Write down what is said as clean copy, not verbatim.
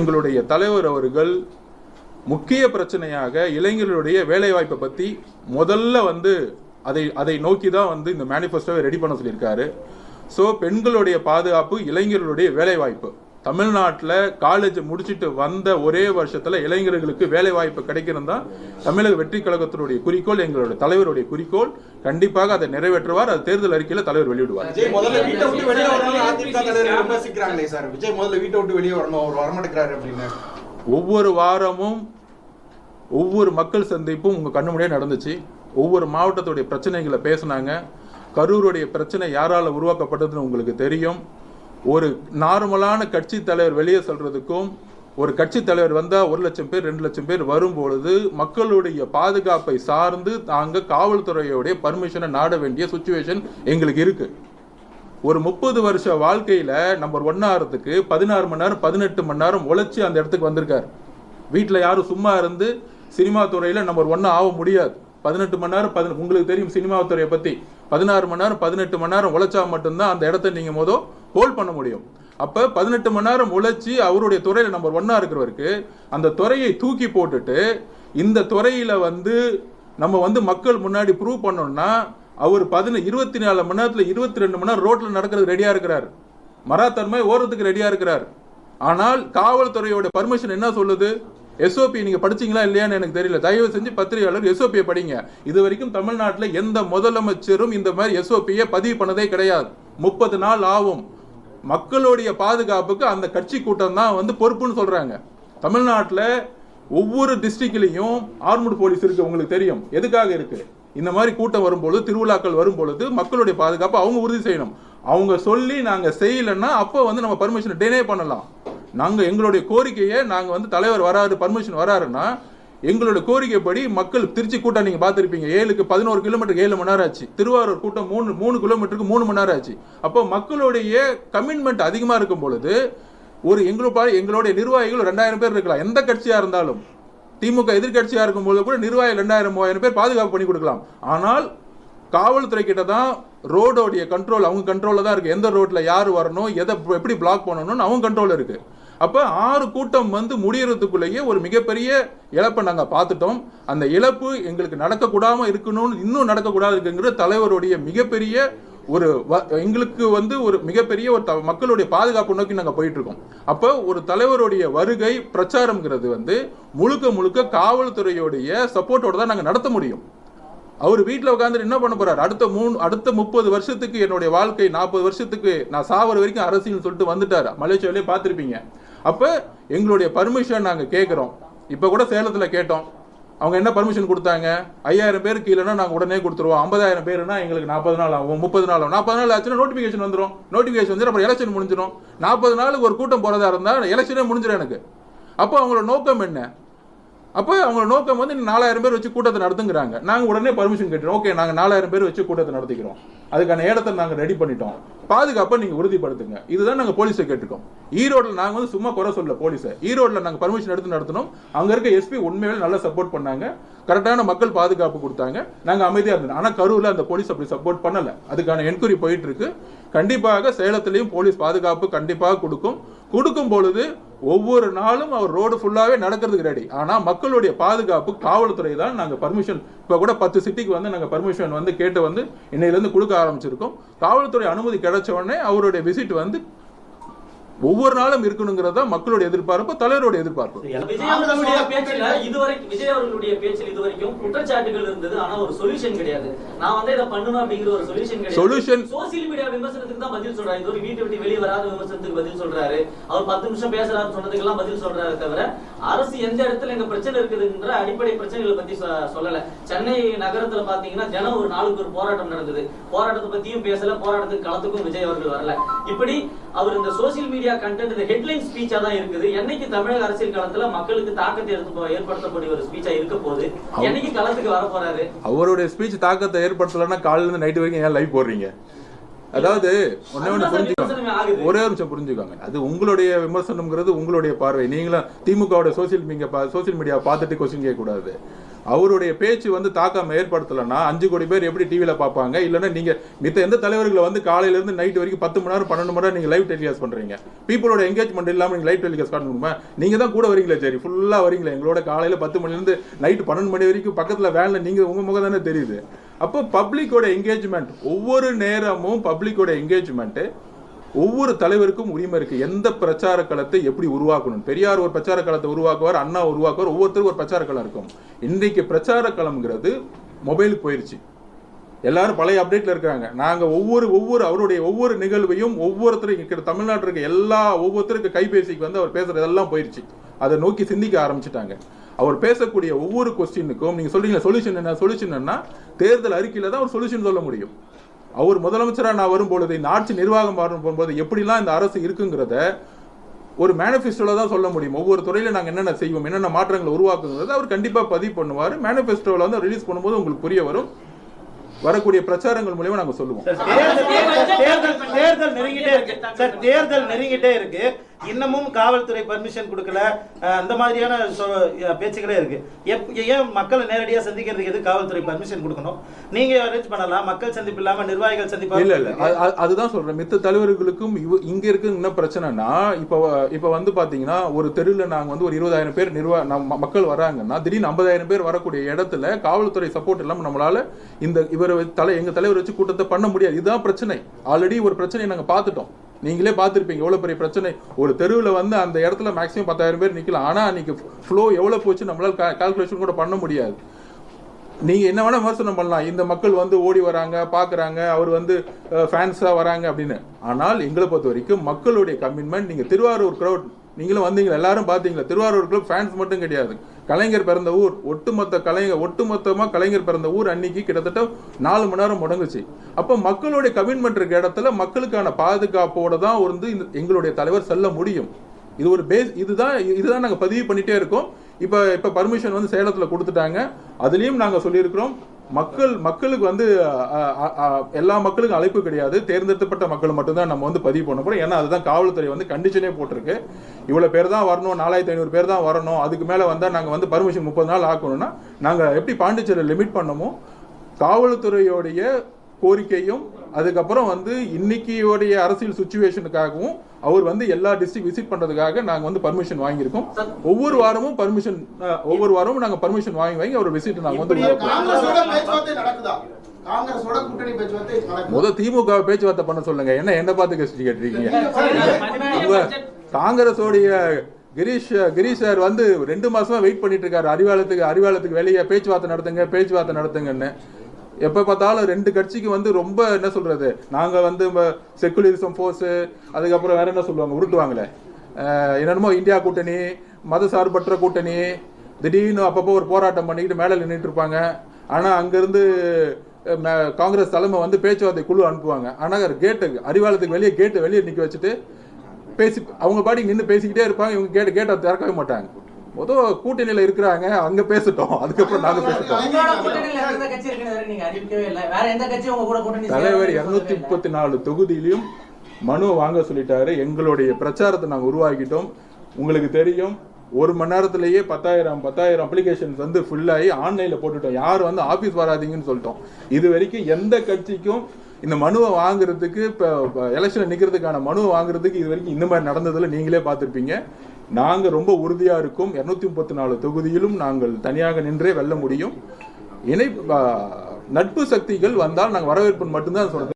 எங்களுடைய தலைவர் அவர்கள் முக்கிய பிரச்சனையாக இளைஞர்களுடைய வேலைவாய்ப்பை பற்றி முதல்ல அதை நோக்கி தான் இந்த மேனிஃபெஸ்டோவை ரெடி பண்ண சொல்லியிருக்காரு. ஸோ பெண்களுடைய பாதுகாப்பு, இளைஞர்களுடைய வேலைவாய்ப்பு. தமிழ்நாட்டில் காலேஜ் முடிச்சுட்டு வந்த ஒரே வருஷத்தில் இளைஞர்களுக்கு வேலைவாய்ப்பு கிடைக்கணும் தான் தமிழக வெற்றி கழகத்தினுடைய குறிக்கோள், எங்களுடைய தலைவருடைய குறிக்கோள். கண்டிப்பாக அதை நிறைவேற்றுவார். அது தேர்தல் அறிக்கையில் தலைவர் வெளியிடுவார். ஒவ்வொரு வாரமும் ஒவ்வொரு மக்கள் சந்திப்பும் உங்க கண்ணு முன்னாடியே நடந்துச்சு. ஒவ்வொரு மாவட்டத்துடைய பிரச்சனைகளை பேசினாங்க. கரூருடைய பிரச்சனை யாரால உருவாக்கப்பட்டதுன்னு உங்களுக்கு தெரியும். ஒரு நார்மலான கட்சி தலைவர் வெளியே சொல்றதுக்கும், ஒரு கட்சி தலைவர் வந்தா 1 லட்சம் பேர் 2 லட்சம் பேர் வரும்பொழுது மக்களுடைய பாதுகாப்பை சார்ந்து நாங்க காவல்துறையோடைய பர்மிஷனை நாட வேண்டிய சுச்சுவேஷன் எங்களுக்கு இருக்கு. ஒரு 30 வருஷ வாழ்க்கையில நம்பர் 1 ஆகிறதுக்கு 16 மணி நேரம் 18 மணி நேரம் உழைச்சி அந்த இடத்துக்கு வந்திருக்காரு. வீட்டில் யாரும் சும்மா இருந்து சினிமா துறையில நம்பர் 1 ஆக முடியாது. 18 மணி நேரம் உங்களுக்கு தெரியும் சினிமா துறையை பத்தி. 16 மணி நேரம் 18 மணி நேரம் உழைச்சா மட்டும்தான் அந்த இடத்த நீங்க ஹோல்ட் பண்ண முடியும். அப்ப 18 மணி நேரம் உழைச்சி அவருடைய துறையில நம்பர் 1 இருக்கிறவருக்கு அந்த துறையை தூக்கி போட்டுட்டு இந்த துறையில நம்ம மக்கள் முன்னாடி ப்ரூவ் பண்ணோம்னா அவர் 24 மணி நேரத்துல 22 மணி நேரம் ரோட்ல நடக்கிறது ரெடியா இருக்கிறார். மராத்தன்மை ஓரத்துக்கு ரெடியா இருக்கிறார். ஆனால் காவல்துறையோட பர்மிஷன் என்ன சொல்லுது? எஸ்ஓபி நீங்க படிச்சீங்களா இல்லையான்னு எனக்கு தெரியல. தயவு செஞ்சு பத்திரிகையாளர் எஸ்ஓபியை படிங்க. இது வரைக்கும் தமிழ்நாட்டில் எந்த முதலமைச்சரும் இந்த மாதிரி எஸ்ஓபியை பதிவு பண்ணதே கிடையாது. 30 நாள் ஆகும். மக்களுடைய பாதுகாப்புக்கு அந்த கட்சி கூட்டம் தான் பொறுப்புன்னு சொல்றாங்க. தமிழ்நாட்டில் ஒவ்வொரு டிஸ்ட்ரிக்ட்லையும் ஆர்மட் போலீஸ் இருக்கு. உங்களுக்கு தெரியும் எதுக்காக இருக்கு? இந்த மாதிரி கூட்டம் வரும்பொழுது, திருவிழாக்கள் வரும்பொழுது மக்களுடைய பாதுகாப்பு அவங்க உறுதி செய்யணும். அவங்க சொல்லி நாங்க செய்யலன்னா அப்போ நம்ம பர்மிஷன் டினை பண்ணலாம். நாங்க எங்களுடைய கோரிக்கையை நாங்க தலைவர் வராரு, பர்மிஷன் வராருன்னா எங்களுடைய கோரிக்கைப்படி மக்கள் திருச்சி கூட்டம் நீங்க பார்த்திருப்பீங்க. 7க்கு 11 கிலோமீட்டருக்கு 7 மணி நேரம் ஆச்சு. திருவாரூர் கூட்டம் 3 கிலோமீட்டருக்கு 3 மணி நேரம் ஆச்சு. அப்போ மக்களுடைய கமிட்மெண்ட் அதிகமா இருக்கும் பொழுது எங்களுடைய நிர்வாகிகள் 2000 பேர் இருக்கலாம். எந்த கட்சியா இருந்தாலும், திமுக எதிர்கட்சியா இருக்கும் போது கூட நிர்வாகிகள் 2000-3000 பேர் பாதுகாப்பு பண்ணி கொடுக்கலாம். ஆனால் காவல்துறை கிட்ட தான் ரோடோடைய கண்ட்ரோல் அவங்க கண்ட்ரோல்ல தான் இருக்கு. எந்த ரோட்ல யார் வரணும், எதை எப்படி பிளாக் பண்ணணும்னு அவங்க கண்ட்ரோல் இருக்கு. அப்ப 6 கூட்டம் முடியறதுக்குள்ளேயே ஒரு மிகப்பெரிய இழப்பை நாங்க பார்த்துட்டோம். அந்த இழப்பு எங்களுக்கு நடக்கக்கூடாம இருக்கணும்னு, இன்னும் நடக்கக்கூடாது இருக்குங்கிற தலைவருடைய மிகப்பெரிய எங்களுக்கு ஒரு மிகப்பெரிய ஒரு மக்களுடைய பாதுகாப்பு நோக்கி நாங்க போயிட்டு இருக்கோம். அப்ப ஒரு தலைவருடைய வருகை பிரச்சாரம்ங்கிறது முழுக்க முழுக்க காவல்துறையோடைய சப்போர்ட்டோட தான் நாங்க நடத்த முடியும். அவர் வீட்டில் உட்காந்துட்டு என்ன பண்ண போறாரு? அடுத்த 30 வருஷத்துக்கு என்னுடைய வாழ்க்கை, 40 வருஷத்துக்கு நான் சாவர வரைக்கும் அரசியல் சொல்லிட்டு வந்துட்டாரு. மலேசியாவிலே பார்த்திருப்பீங்க. அப்ப எங்களுடைய பர்மிஷன் நாங்க கேட்கிறோம். இப்ப கூட சேலத்துல கேட்டோம். அவங்க என்ன பர்மிஷன் கொடுத்தாங்க? 5000 பேர் கீழேனா நாங்க உடனே கொடுத்துருவோம். 50000 பேருனா எங்களுக்கு 40 நாள் ஆகும், 30 நாள் ஆகும். 40 நாள் ஆச்சுன்னா நோட்டிபிகேஷன் வந்துடும். நோட்டிபிகேஷன் வந்து அப்புறம் எலெக்ஷன் முடிஞ்சிடும். 40 நாளுக்கு ஒரு கூட்டம் போறதா இருந்தா எலெக்ஷனே முடிஞ்சிடும் எனக்கு. அப்போ அவங்களோட நோக்கம் என்ன? அப்போ அவங்க நோக்கம் 4000 பேர் வச்சு கூட்டத்தை நடத்துங்கிறாங்க. நாங்கள் உடனே பர்மிஷன் கேட்டுறோம். ஓகே, நாங்கள் 4000 பேர் வச்சு கூட்டத்தை நடத்திக்கிறோம். அதுக்கான இடத்தை நாங்கள் ரெடி பண்ணிட்டோம். பாதுகாப்பை நீங்கள் உறுதிப்படுத்துங்க. இதுதான் நாங்கள் போலீஸை கேட்டுக்கோம். ஈரோட்டில் நாங்கள் சும்மா குறை சொல்ல போலீஸை. ஈரோட்டில் நாங்கள் பர்மிஷன் எடுத்து நடத்தணும். அங்கே இருக்க எஸ்பி உண்மையிலே நல்லா சப்போர்ட் பண்ணாங்க. கரெக்டான மக்கள் பாதுகாப்பு கொடுத்தாங்க. நாங்கள் அமைதியாக இருந்தோம். ஆனால் கரூரில் அந்த போலீஸ் அப்படி சப்போர்ட் பண்ணலை. அதுக்கான என்கொயரி போயிட்டு இருக்கு. கண்டிப்பாக சேலத்திலையும் போலீஸ் பாதுகாப்பு கண்டிப்பாக கொடுக்கும் பொழுது ஒவ்வொரு நாளும் அவர் ரோடு ஃபுல்லாவே நடக்கிறதுக்கு ரெடி. ஆனா மக்களுடைய பாதுகாப்பு காவல்துறை தான். நாங்க பர்மிஷன் இப்ப கூட 10 சிட்டிக்கு நாங்க பர்மிஷன் கேட்டு இன்னையில இருந்து கொடுக்க ஆரம்பிச்சிருக்கோம். காவல்துறை அனுமதி கிடைச்ச உடனே அவருடைய விசிட் ஒவ்வொரு நாளும் இருக்கணுங்கிறதா மக்களுடைய எதிர்பார்ப்பு, தலைவருடைய எதிர்பார்ப்பு. விஜய் அவர்களுடைய பேச்சில் இதுவரைக்கும் குற்றச்சாட்டுகள் இருந்தது. ஆனா ஒரு சொல்யூஷன் கிடையாது. நான் இதை பண்ணணும் அப்படிங்கிற ஒரு சொல்யூஷன் கிடையாது. சொல்யூஷன் சோசியல் மீடியா விமர்சனத்துக்கு தான் பதில் சொல்றாரு. இது ஒரு வீட்டை விட்டு வெளியே வராத விமர்சனத்துக்கு பதில் சொல்றாரு. அவர் 10 நிமிஷம் பேசுறாரு சொன்னதுக்கெல்லாம் பதில் சொல்றாரு. தவிர அரசு எந்த இடத்துல எங்க பிரச்சனை இருக்குதுன்ற அடிப்படை பிரச்சனைகளை பத்தி சொல்லல. சென்னை நகரத்துல பாத்தீங்கன்னா தினம் ஒரு நாளுக்கு ஒரு போராட்டம் நடந்தது. போராட்டத்தை பத்தியும் பேசல. போராட்டத்துக்கு களத்துக்கும் விஜய் அவர்கள் வரல. இப்படி அவர் இந்த சோசியல் மீடியா கண்டென்ட் இந்த ஹெட்லைன் ஸ்பீச்சா தான் இருக்குது. என்னைக்கு தமிழக அரசியல் களத்துல மக்களுக்கு தாக்கத்தை ஏற்படுத்தக்கூடிய ஒரு ஸ்பீச்சா இருக்க போது, என்னைக்கு களத்துக்கு வர போறாரு? அவருடைய ஸ்பீச் தாக்கத்தை ஏற்படுத்தலன்னா காலையில இருந்து நைட் வரைக்கும் ஏன் லைவ் போடுறீங்க? அதாவது ஒரே நிமிஷம் புரிஞ்சுக்காங்க. அது உங்களுடைய விமர்சனம்ங்கிறது உங்களுடைய பார்வை. நீங்களும் திமுக சோசியல் மீடியா பார்த்துட்டு கொஸ்டின் கேட்க கூடாது. அவருடைய பேச்சு வந்து தாக்கம் ஏற்படுத்தலைன்னா 5 கோடி பேர் எப்படி டிவியில் பார்ப்பாங்க? இல்லைன்னா நீங்கள் மித்த எந்த தலைவர்களை வந்து காலையிலேருந்து நைட் வரைக்கும் 10 மணி நேரம் 12 மணி நேரம் நீங்கள் லைவ் டெலிகாஸ்ட் பண்ணுறீங்க? பீப்புளோட என்கேஜ்மெண்ட் இல்லாமல் நீங்கள் லைவ் டெலிகாஸ்ட் பண்ணணுமா? நீங்கள் தான் கூட வரீங்களே, சரி ஃபுல்லாக வரீங்களே எங்களோட காலையில் 10 மணிலேருந்து நைட்டு 12 மணி வரைக்கும் பக்கத்தில் வேனில் நீங்கள் உங்கள் முகம் தானே தெரியுது. அப்போ பப்ளிக்கோட என்கேஜ்மெண்ட், ஒவ்வொரு நேரமும் பப்ளிக்கோட என்கேஜ்மெண்ட்டு ஒவ்வொரு தலைவருக்கும் உரிமை இருக்கு. எந்த பிரச்சார களத்தை எப்படி உருவாக்கணும்? பெரியார் ஒரு பிரச்சார களத்தை உருவாக்குவார், அண்ணா உருவாக்குவார், ஒவ்வொருத்தருக்கும் ஒரு பிரச்சார களம் இருக்கும். இன்றைக்கு பிரச்சார களம்ங்கிறது மொபைலுக்கு போயிருச்சு. எல்லாரும் பழைய அப்டேட்ல இருக்காங்க. நாங்க ஒவ்வொரு அவருடைய ஒவ்வொரு நிகழ்வையும் ஒவ்வொருத்தரும் தமிழ்நாட்டில் இருக்க ஒவ்வொருத்தருக்கு கைபேசிக்கு வந்து அவர் பேசுறதெல்லாம் போயிருச்சு. அதை நோக்கி சிந்திக்க ஆரம்பிச்சுட்டாங்க. அவர் பேசக்கூடிய ஒவ்வொரு கொஸ்டினுக்கும் நீங்க சொல்றீங்க சொல்யூஷன் என்ன? தேர்தல் அறிக்கையில தான் ஒரு சொல்யூஷன் சொல்ல முடியும். அவர் முதலமைச்சராக நான் வரும்பொழுது, இந்த ஆட்சி நிர்வாகம் வரும்போது எப்படிலாம் இந்த அரசு இருக்குங்கிறத ஒரு மேனிஃபெஸ்டோல தான் சொல்ல முடியும். ஒவ்வொரு துறையில நாங்கள் என்னென்ன செய்வோம், என்னென்ன மாற்றங்களை உருவாக்குங்கிறத அவர் கண்டிப்பாக பதிவு பண்ணுவார். மேனிஃபெஸ்டோவில் வந்து ரிலீஸ் பண்ணும்போது உங்களுக்கு புரிய வரும். வரக்கூடிய பிரச்சாரங்கள் மூலமா நாங்க சொல்லுவோம். தேர்தல் நெருங்கிட்டே இருக்கு. இன்னமும் காவல்துறை பர்மிஷன் கொடுக்கல, அந்த மாதிரியான பேச்சுகளே இருக்கு. ஏன் மக்களை நேரடியா சந்திக்கிறதுக்கு எது காவல்துறை பர்மிஷன் கொடுக்கணும்? நீங்க அரேஞ்ச் பண்ணலாம், மக்கள் சந்திப்பு இல்லாம நிர்வாகிகள் சந்திப்பு. இல்ல அதுதான் சொல்றேன். மித்த தலைவர்களுக்கும் இங்க இருக்கு என்ன பிரச்சனைனா, இப்ப வந்து பாத்தீங்கன்னா ஒரு தெருவில் நாங்க வந்து ஒரு 20,000 பேர் மக்கள் வராங்கன்னா திடீர்னு 50,000 பேர் வரக்கூடிய இடத்துல காவல்துறை சப்போர்ட் இல்லாம நம்மளால எங்க தலைவர் வச்சு கூட்டத்தை பண்ண முடியாது. இதுதான் பிரச்சனை. ஆல்ரெடி ஒரு பிரச்சனையை நாங்க பார்த்துட்டோம். நீங்களே பார்த்துருப்பீங்க எவ்வளவு பெரிய பிரச்சனை. ஒரு தெருவில் வந்து அந்த இடத்துல மேக்ஸிமம் 10,000 பேர் நிக்கலாம். ஆனா அன்னைக்கு ஃப்ளோ எவ்வளவு போச்சு நம்மளால கால்குலேஷன் கூட பண்ண முடியாது. நீங்க என்ன வேணா விமர்சனம் பண்ணலாம், இந்த மக்கள் வந்து ஓடி வராங்க, பாக்குறாங்க, அவர் வந்து ஃபேன்ஸா வராங்க அப்படின்னு. ஆனால் எங்களை பொறுத்த வரைக்கும் மக்களுடைய கமிட்மெண்ட், நீங்க திருவாரூர் கிரௌட் நீங்களும் வந்தீங்களா, எல்லாரும் பாத்தீங்களா, திருவாரூர் கிளப் ஃபேன்ஸ் மட்டும் கிடையாது, கலைஞர் பிறந்த ஊர், ஒட்டுமொத்தமா கலைஞர் பிறந்த ஊர் அன்னைக்கு கிட்டத்தட்ட 4 மணி நேரம் முடங்குச்சு. அப்ப மக்களுடைய கமிட்மெண்ட் இருக்க இடத்துல மக்களுக்கான பாதுகாப்போட தான் வந்து எங்களுடைய தலைவர் செல்ல முடியும். இது ஒரு பேஸ். இதுதான் நாங்க பதிவு பண்ணிட்டே இருக்கோம். இப்ப பர்மிஷன் வந்து சேலத்துல கொடுத்துட்டாங்க. அதுலயும் நாங்க சொல்லியிருக்கிறோம், மக்களுக்கு வந்து எல்லா மக்களுக்கும் அழைப்பு கிடையாது, தேர்ந்தெடுக்கப்பட்ட மக்கள் மட்டும்தான் நம்ம வந்து பதிவு பண்ண போறோம். ஏன்னா அதுதான் காவல்துறை வந்து கண்டிஷனே போட்டிருக்கு. இவ்வளவு பேர் தான் வரணும், 4,500 பேர் தான் வரணும், அதுக்கு மேல வந்தா நாங்க வந்து பர்மிஷன் 30 நாள் ஆக்கணும்னா நாங்க எப்படி பாண்டிச்சேரி லிமிட் பண்ணமோ காவல்துறையோடைய கோரிக்கையும், அதுக்கப்புறம் வந்து இன்னைக்குடைய அரசியல் சுச்சுவேஷனுக்காகவும் அவர் வந்து எல்லா டிஸ்ட்ரிக்ட் விசிட் பண்றதுக்காக நாங்க வந்து பர்மிஷன் வாங்கியிருக்கோம். ஒவ்வொரு வாரமும் நாங்க பர்மிஷன் வாங்கி அவர் விசிட் நாங்க வந்து திமுக பேச்சுவார்த்தை பண்ண சொல்லுங்க. என்ன பார்த்து கஷ்டம் கேட்டிருக்கீங்க? காங்கிரஸோடைய கிரீஷ் சார் வந்து 2 மாசமா வெயிட் பண்ணிட்டு இருக்காரு. அறிவாலயத்துக்கு வெளியே பேச்சுவார்த்தை நடத்துங்கன்னு. எப்ப பார்த்தாலும் 2 கட்சிக்கு வந்து ரொம்ப என்ன சொல்றது, நாங்க வந்து செக்குலரிசம் ஃபோர்ஸ், அதுக்கப்புறம் வேற என்ன சொல்லுவாங்க, உருட்டுவாங்களே, என்னென்னமோ இந்தியா கூட்டணி, மத சார்பற்ற கூட்டணி, திடீர்னு அப்பப்போ ஒரு போராட்டம் பண்ணிக்கிட்டு மேல நின்றுட்டு இருப்பாங்க. ஆனா அங்கிருந்து காங்கிரஸ் தலைமை வந்து பேச்சுவார்த்தை குழு அனுப்புவாங்க. ஆனா அறிவாலயத்துக்கு வெளியே நிக்க வச்சுட்டு அவங்க பாடி நின்று பேசிக்கிட்டே இருப்பாங்க. இவங்க கேட்ட திறக்கவே மாட்டாங்க. கூட்டணியில இருக்கிறாங்க, அங்க பேசிட்டோம், அதுக்கப்புறம் நாங்க பேசிட்டோம். தலைவர் 234 தொகுதியிலையும் மனு வாங்க சொல்லிட்டாரு. எங்களுடைய பிரச்சாரத்தை நாங்க உருவாக்கிட்டோம். உங்களுக்கு தெரியும், 1 மணி நேரத்திலேயே 10,000 அப்ளிகேஷன்ஸ் வந்து ஃபுல் ஆகி ஆன்லைன்ல போட்டுட்டோம். யாரும் வந்து ஆபீஸ் வராதீங்கன்னு சொல்லிட்டோம். இது வரைக்கும் எந்த கட்சிக்கும் இந்த மனுவை வாங்குறதுக்கு, இப்ப எலெக்ஷன்ல நிக்கிறதுக்கான மனுவை வாங்குறதுக்கு இது வரைக்கும் இந்த மாதிரி நடந்ததுல நீங்களே பார்த்திருப்பீங்க. நாங்க ரொம்ப உறுதியா இருக்கும். 234 தொகுதியிலும் நாங்கள் தனியாக நின்றே வெல்ல முடியும். நட்பு சக்திகள் வந்தால் நாங்கள் வரவேற்பு மட்டும்தான் சொல்றோம்.